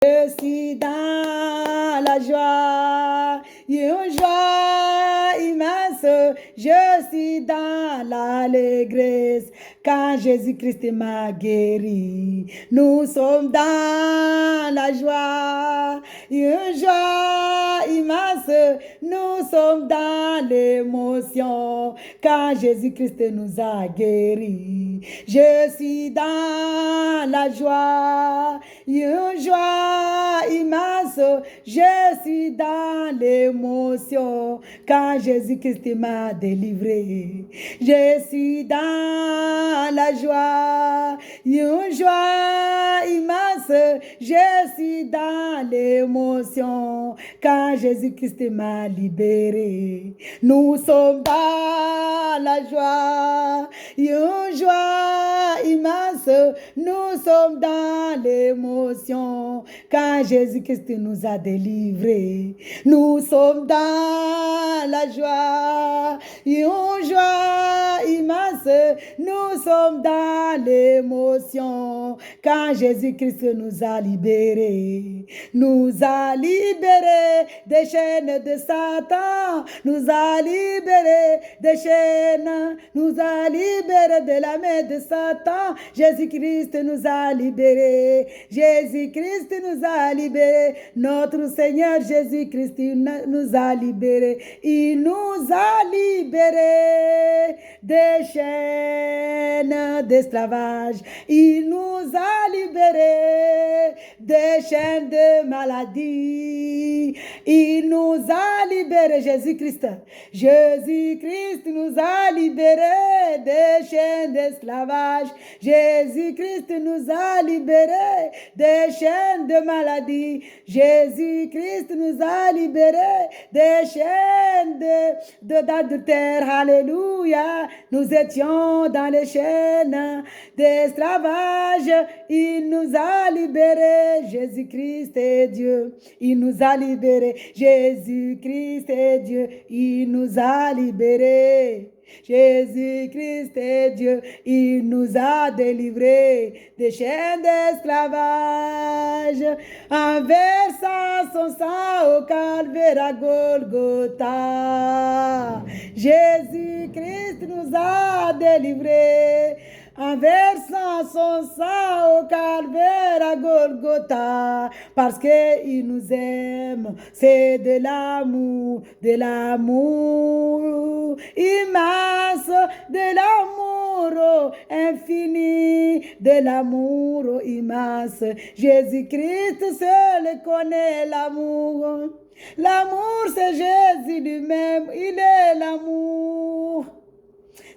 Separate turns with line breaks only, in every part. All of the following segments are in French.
Je suis dans la joie, une joie immense. Je suis dans l'allégresse quand Jésus-Christ m'a guéri. Nous sommes dans la joie, une joie immense. Nous sommes dans l'émotion quand Jésus-Christ nous a guéris. Je suis dans la joie, une joie immense. Je suis dans l'émotion quand Jésus-Christ m'a délivré. Je suis dans la joie, une joie immense. Je suis dans l'émotion quand Jésus-Christ m'a libéré. Nous sommes dans la joie, une joie immense. Nous sommes dans l'émotion quand Jésus-Christ nous a délivrés. Nous sommes dans la joie, une joie immense. Nous sommes dans l'émotion quand Jésus-Christ nous a libérés. Nous a libérés des chaînes de Satan. Nous a libérés des chaînes. Nous a libérés de la main de Satan. Jésus-Christ nous a libérés. Jésus-Christ nous a libérés. Notre Seigneur Jésus-Christ nous a libérés. Il nous a libérés des chaînes d'esclavage. Il nous a libérés des chaînes de maladie. Il nous a libérés, Jésus-Christ. Jésus-Christ nous a libérés des chaînes d'esclavage. Jésus-Christ nous a libérés des chaînes de maladie. Jésus-Christ nous a libérés des chaînes d'adultère. Alléluia. Nous étions dans les chaînes d'esclavage. Il nous a libérés. Jésus-Christ est Dieu. Il nous a libérés. Jésus-Christ est Dieu. Il nous a libérés. Jésus-Christ est Dieu, il nous a délivrés des chaînes d'esclavage en versant son sang au calvaire à Golgotha. Jésus-Christ nous a délivrés en versant son sang au calvaire à Golgotha, parce qu'il nous aime. C'est de l'amour immense, de l'amour infini, de l'amour immense. Jésus-Christ seul connaît l'amour. L'amour, c'est Jésus lui-même, il est l'amour.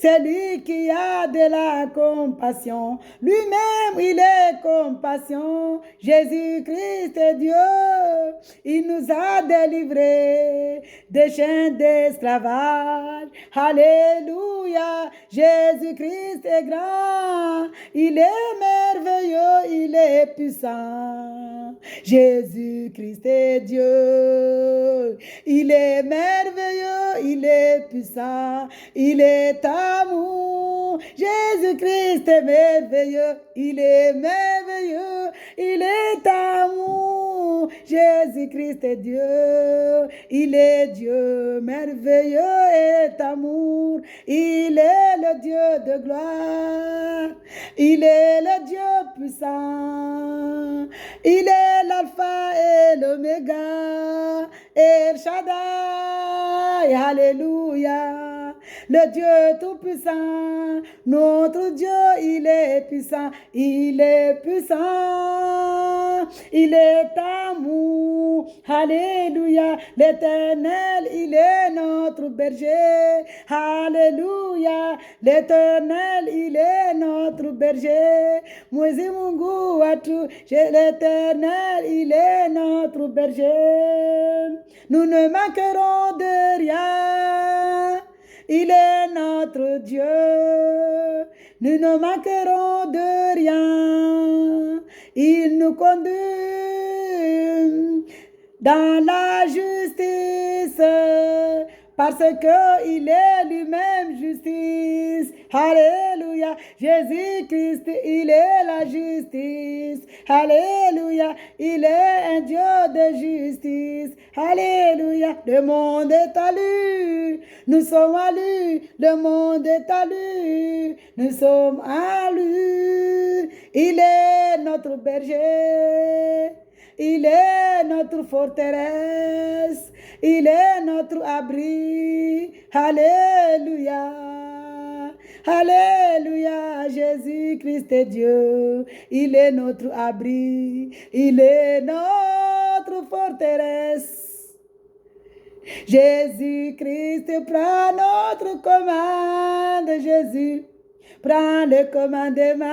C'est lui qui a de la compassion. Lui-même, il est compassion. Jésus-Christ est Dieu. Il nous a délivrés des chaînes d'esclavage. Alléluia. Jésus-Christ est grand. Il est merveilleux. Il est puissant. Jésus-Christ est Dieu. Il est merveilleux. Il est puissant. Il est amour. Jésus-Christ est merveilleux. Il est merveilleux. Il est amour. Jésus-Christ est Dieu. Il est Dieu merveilleux et amour. Il est le Dieu de gloire. Il est le Dieu puissant. Il est l'alpha et l'oméga. El Shaddai. Alléluia. Le Dieu tout-puissant, notre Dieu, il est puissant, il est puissant, il est amour, alléluia, l'Éternel, il est notre berger, alléluia, l'Éternel, il est notre berger, Mwezi Mungu watu, l'Éternel, il est notre berger, nous ne manquerons de rien. Il est notre Dieu, nous ne manquerons de rien. Il nous conduit dans la justice parce qu'il est lui-même justice. Alléluia. Jésus-Christ, il est la justice. Alléluia. Il est un Dieu de justice. Alléluia. Le monde est à lui. Nous sommes à lui. Le monde est à lui. Nous sommes à lui. Il est notre berger. Il est notre forteresse. Il est notre abri. Alléluia. Alléluia. Jésus-Christ est Dieu. Il est notre abri. Il est notre forteresse. Jésus-Christ prend notre commande. Jésus prend le commandement.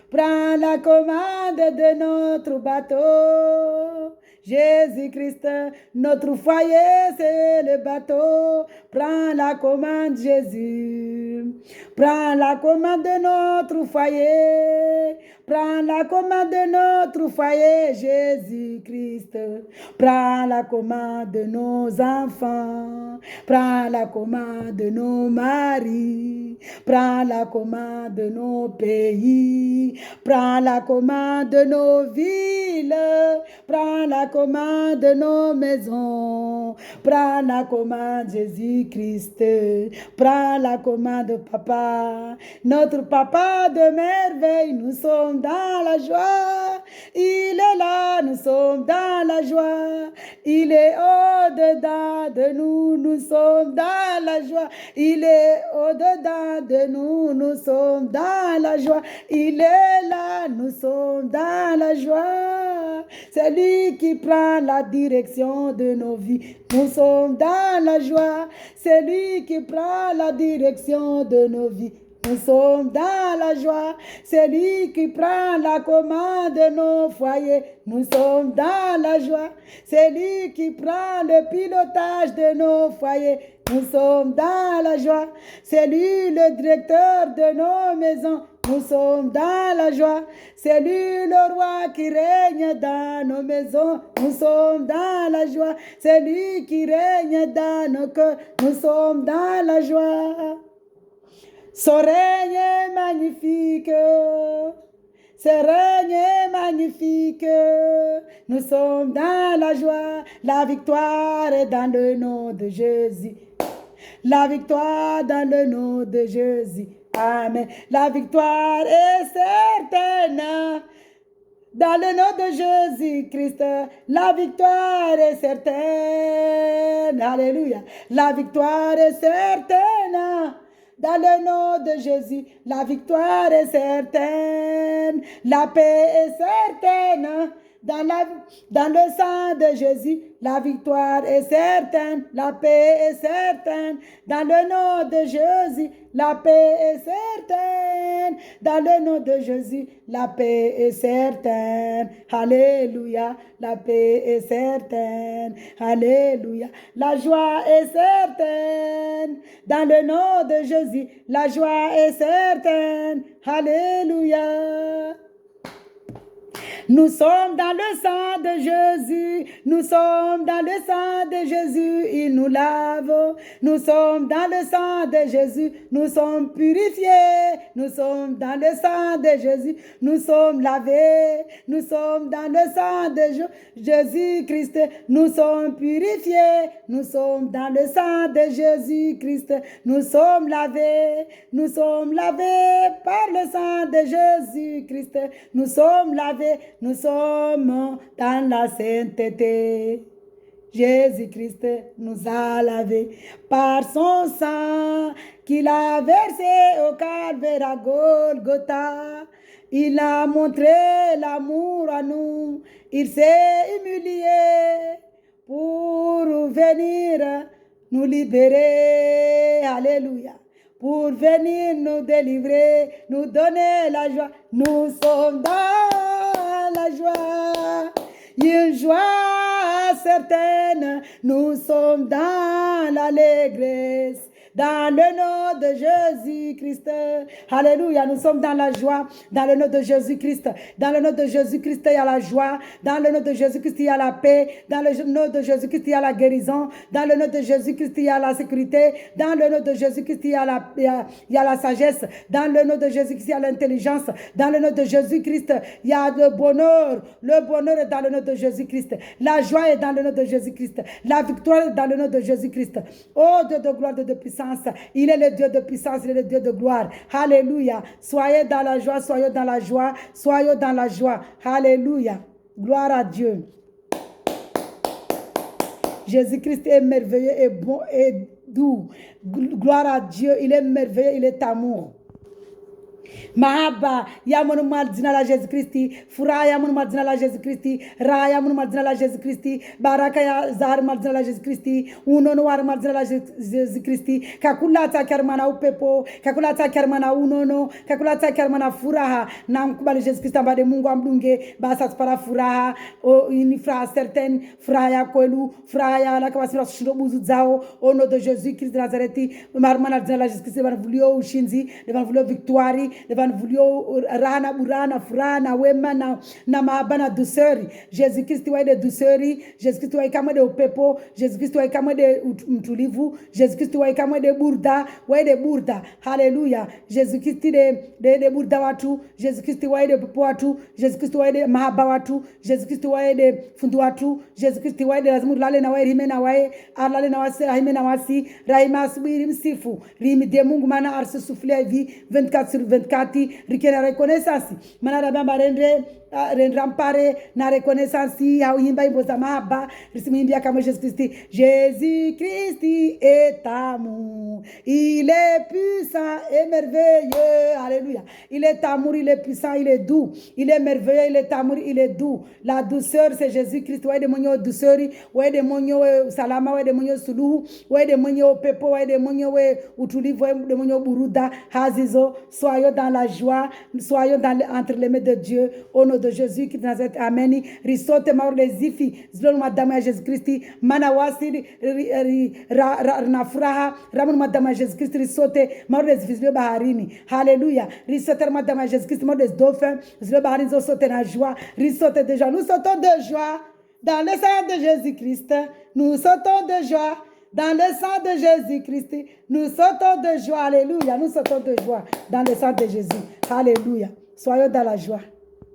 Prends la commande de notre bateau. Jésus-Christ, notre foyer, c'est le bateau. Prends la commande, Jésus. Prends la commande de notre foyer. Prends la commande de notre foyer, Jésus-Christ. Prends la commande de nos enfants. Prends la commande de nos maris. Prends la commande de nos pays. Prends la commande de nos villes. Prends la commande de nos maisons. Prends la commande, Jésus-Christ. Prends la commande, Papa. Notre Papa de merveille, nous sommes dans la joie. Il est là, nous sommes dans la joie. Il est au-dedans de nous, nous sommes dans la joie. Il est au-dedans de nous, nous sommes dans la joie. Il est là, nous sommes dans la joie. C'est lui qui prend la direction de nos vies. Nous sommes dans la joie. C'est lui qui prend la direction de nos vies. Nous sommes dans la joie. C'est lui qui prend la commande de nos foyers. Nous sommes dans la joie. C'est lui qui prend le pilotage de nos foyers. Nous sommes dans la joie. C'est lui le directeur de nos maisons. Nous sommes dans la joie. C'est lui le roi qui règne dans nos maisons. Nous sommes dans la joie. C'est lui qui règne dans nos cœurs. Nous sommes dans la joie. Son règne est magnifique. Ce règne est magnifique. Nous sommes dans la joie. La victoire est dans le nom de Jésus. La victoire dans le nom de Jésus. Amen. La victoire est certaine. Dans le nom de Jésus-Christ, la victoire est certaine. Alléluia. La victoire est certaine. Dans le nom de Jésus, la victoire est certaine. La paix est certaine. Dans le sang de Jésus, la victoire est certaine. La paix est certaine. Dans le nom de Jésus, la paix est certaine. Dans le nom de Jésus, la paix est certaine. Alléluia. La paix est certaine. Alléluia. La joie est certaine. Dans le nom de Jésus, la joie est certaine. Alléluia. Nous sommes dans le sang de Jésus. Nous sommes dans le sang de Jésus. Il nous lave. Nous sommes dans le sang de Jésus. Nous sommes purifiés. Nous sommes dans le sang de Jésus. Nous sommes lavés. Nous sommes dans le sang de Jésus-Christ. Nous sommes purifiés. Nous sommes dans le sang de Jésus-Christ. Nous sommes lavés. Nous sommes lavés par le sang de Jésus-Christ. Nous sommes lavés. Nous sommes dans la sainteté. Jésus-Christ nous a lavés par son sang qu'il a versé au calvaire à Golgotha. Il a montré l'amour à nous. Il s'est humilié pour venir nous libérer. Alléluia. Pour venir nous délivrer, nous donner la joie. Nous sommes dans la joie, une joie certaine. Nous sommes dans l'allégresse dans le nom de Jésus-Christ. Alléluia, nous sommes dans la joie, dans le nom de Jésus-Christ. Dans le nom de Jésus-Christ, il y a la joie. Dans le nom de Jésus-Christ, il y a la paix. Dans le nom de Jésus-Christ, il y a la guérison. Dans le nom de Jésus-Christ, il y a la sécurité. Dans le nom de Jésus-Christ, il y a la sagesse. Dans le nom de Jésus-Christ, il y a l'intelligence. Dans le nom de Jésus-Christ, il y a le bonheur. Le bonheur est dans le nom de Jésus-Christ. La joie est dans le nom de Jésus-Christ. La victoire est dans le nom de Jésus-Christ. Oh Dieu de gloire, Dieu de puissance. Il est le Dieu de puissance, il est le Dieu de gloire. Alléluia. Soyez dans la joie, soyez dans la joie, soyez dans la joie. Alléluia. Gloire à Dieu. Jésus-Christ est merveilleux et bon et doux. Gloire à Dieu, il est merveilleux, il est amour. Mahaba yamunu madzina la Jésus Christi, furaha yamunu madzina la Jésus Christi, raha yamunu madzina la Jésus Christi, baraka ya zahar madzina la Jésus Christi, unono war madzina la Jésus Christi, kakulata kermana upepo, kakulata kermana unono, kakulata kermana furaha, namkubali Jésus Christi ambade Mungu amdunge, basa para furaha, o une furaha certaine, furaha ya kwelu, furaha ya la kabasira shindo buzu zao, au nom de Jésus Christ de Nazareth, marmana madzina la Jésus Christi, devant voulio ushinzi, devant voulio victoire, devant voulio rana burana furana wema na mahaba na douceur. Jésus Christ wa de douceur, Jésus Christ wa kama de upepo, Jésus Christ wa kama de mtulivu, Jésus Christ wa kama de burda, haleluya. Jésus Christ de burda watu, Jésus Christ wa de upepo watu, Jésus Christ wa de mahaba watu, Jésus Christ wa de fundu watu, Jésus Christ wa de lazima lale na wewe hime na wewe, alale na wasi hime na wasi, rahima asubiri msifu, rimi de Mungu mana arse souffler hivi 24 sur 24 rikena reconnaissance mana rabamba rendrampare na reconnaissance ya uimba imbo za mahaba risimimbia kama Jésus Christ. Jésus Christ est amour, il est puissant et merveilleux. Alléluia. Il est amour, il est puissant, il est doux, il est merveilleux, il est amour, il est doux. La douceur c'est Jésus Christ. Ouais de monyo douceur, ouais de monyo salama, ouais de monyo suluhu, ouais de monyo pepo, ouais de monyo utulivu, ouais de monyo buruda hazizo. Soyons dans la joie, soyons entre les mains de Dieu au nom de Jésus qui Nazareth. Amen. Risote maur les ifi zlon madame Jésus Christ manawasi na furaha ramun madame Jésus Christ risote maur les ifi zlo baharini. Alléluia. Risote madame Jésus Christ maur les dauphins zlo baharini zo sote na joie. Risote de joie. Nous sautons de joie dans le sang de Jésus Christ. Nous sautons de joie dans le sang de Jésus-Christ. Nous sautons de joie. Alléluia. Nous sautons de joie dans le sang de Jésus. Alléluia. Soyons dans la joie.